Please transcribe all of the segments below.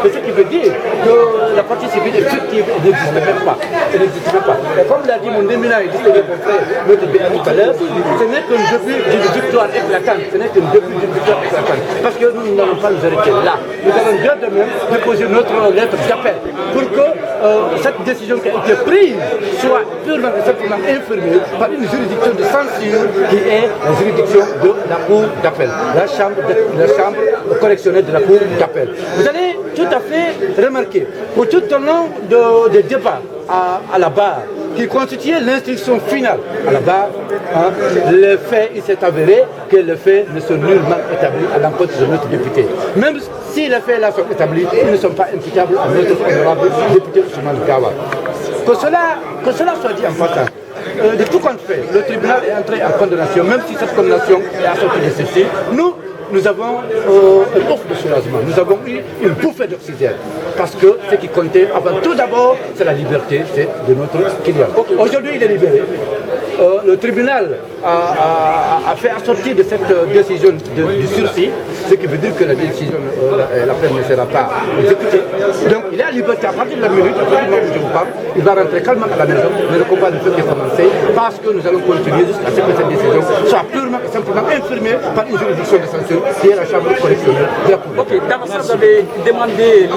Mais ce qui veut dire que la partie civile effective n'existe même pas. Elle n'existe même pas. Et comme l'a dit mon éminent et distingué confrère, notre BA tout à l'heure, ce n'est qu'un début d'une victoire éclatante. Ce n'est qu'un début d'une victoire éclatante. Parce que nous n'allons pas nous arrêter là. Nous allons de même déposer notre lettre d'appel pour que cette décision qui a été prise soit purement et simplement infirmée par une juridiction de censure qui est la juridiction de la Cour d'appel, la chambre correctionnelle de la Cour d'appel. Vous allez tout à fait remarquer que tout au long des débats à la barre, qui constituait l'instruction finale à la barre, le fait, il s'est avéré que les faits ne sont nullement établis à l'encontre de notre député. Même si les faits là sont établis, ils ne sont pas imputables à notre honorable député Ousmane Gawa. Que cela soit dit en passant. De tout compte fait, le tribunal est entré en condamnation, même si cette condamnation est assortie de ceci. Nous avons un offre de soulagement, nous avons eu une bouffée d'oxygène. Parce que ce qui comptait, avant tout d'abord, c'est la liberté, c'est de notre client. Aujourd'hui, il est libéré. Le tribunal a fait assortir de cette décision du sursis, ce qui veut dire que la décision, la peine ne sera pas exécutée. Donc il est à liberté à partir de la minute, à partir du moment où je vous parle, il va rentrer calmement à la maison, mais le combat ne peut que commencer parce que nous allons continuer jusqu'à ce que cette décision soit purement et simplement infirmée par une juridiction de censure qui est la chambre correctionnelle de la Cour. Ok, d'abord ça, vous avez demandé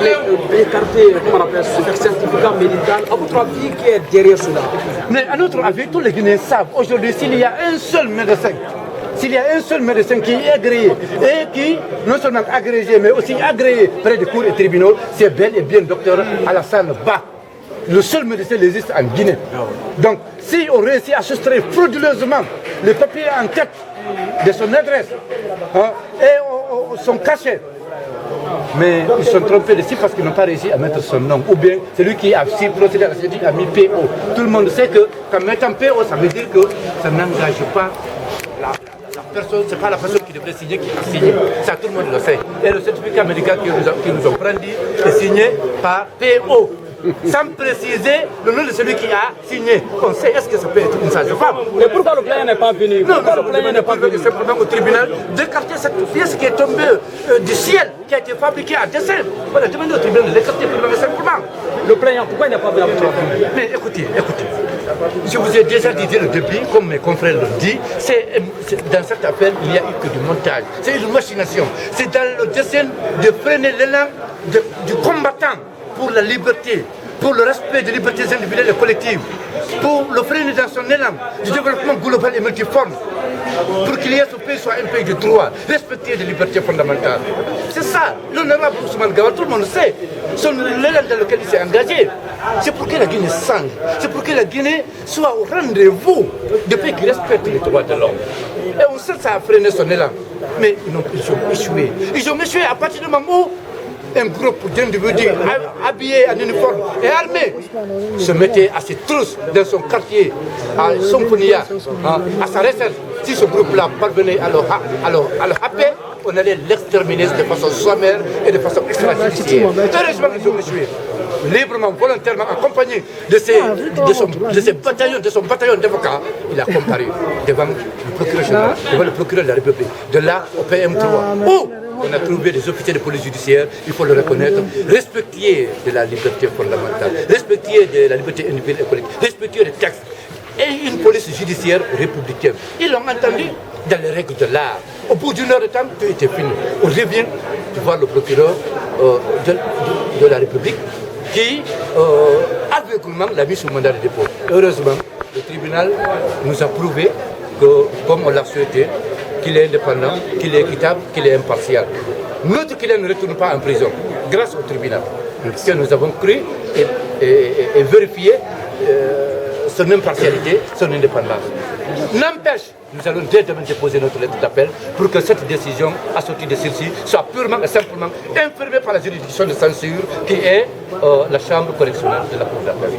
d'écarter, comment on appelle, ce certificat médical. À votre avis, qui est derrière cela? Mais à notre avis, tous les Guinéens savent aujourd'hui s'il y a un seul médecin qui est agréé et qui non seulement agrégé mais aussi agréé près des cours et tribunaux, c'est bel et bien docteur Alassane Ba. Le seul médecin qui existe en Guinée. Donc si on réussit à soustraire frauduleusement les papiers en tête de son adresse et son cachet, mais ils sont trompés dessus parce qu'ils n'ont pas réussi à mettre son nom. Ou bien celui qui a procédé à la saisie a mis PO. Tout le monde sait que quand mettant PO, ça veut dire que ça n'engage pas la personne, c'est pas la personne qui devrait signer qui a signé. Ça, tout le monde le sait. Et le certificat médical qui nous ont pris est signé par PO. Sans préciser le nom de celui qui a signé. On sait, est-ce que ça peut être une sage-femme? Mais pourquoi le plaignant n'est pas venu? Non, le plaignant n'est pas venu simplement au tribunal d'écarter cette pièce qui est tombée du ciel, qui a été fabriquée à dessein. Voilà, demandez au tribunal de l'écarter purement et simplement. Le plaignant, pourquoi il n'est pas venu? Mais écoutez, je vous ai déjà dit dès le début, comme mes confrères l'ont dit, dans cette affaire, il n'y a eu que du montage. C'est une machination. C'est dans le dessein de freiner l'élan du combattant pour la liberté, pour le respect des libertés individuelles et collectives, pour le freiner dans son élan du développement global et multiforme, pour qu'il y ait ce pays soit un pays de droit, respecter des libertés fondamentales. C'est ça, l'honorable Ousmane Gawa, tout le monde sait, l'élan dans lequel il s'est engagé. C'est pour que la Guinée change, c'est pour que la Guinée soit au rendez-vous de pays qui respectent les droits de l'homme. Et on sait que ça a freiné son élan, mais ils ont échoué. Ils ont échoué à partir du moment où un groupe d'individus habillés en uniforme et armés se mettait à ses trousses dans son quartier, à Somponia, à sa recherche. Si ce groupe-là parvenait à le happer, on allait l'exterminer de façon sommaire et de façon extrajudiciaire. Heureusement, ils ont échoué. Librement, volontairement, accompagné de son bataillon d'avocats, il a comparé devant le procureur général, devant le procureur de la République, de là au PM3. Où on a trouvé des officiers de police judiciaire, il faut le reconnaître, respectueux de la liberté fondamentale, respectueux de la liberté individuelle et collective, respectueux des textes, et une police judiciaire républicaine. Ils l'ont entendu dans les règles de l'art. Au bout d'une heure de temps, tout était fini. On revient de voir le procureur de la République qui, aveuglément, l'a mis sous mandat de dépôt. Heureusement, le tribunal nous a prouvé que, comme on l'a souhaité, qu'il est indépendant, qu'il est équitable, qu'il est impartial. Notre client ne retourne pas en prison, grâce au tribunal. Parce que nous avons cru et vérifié son impartialité, son indépendance. N'empêche, nous allons dès demain déposer notre lettre d'appel pour que cette décision assortie de celle-ci soit purement et simplement infirmée par la juridiction de censure qui est la chambre correctionnelle de la Cour d'appel.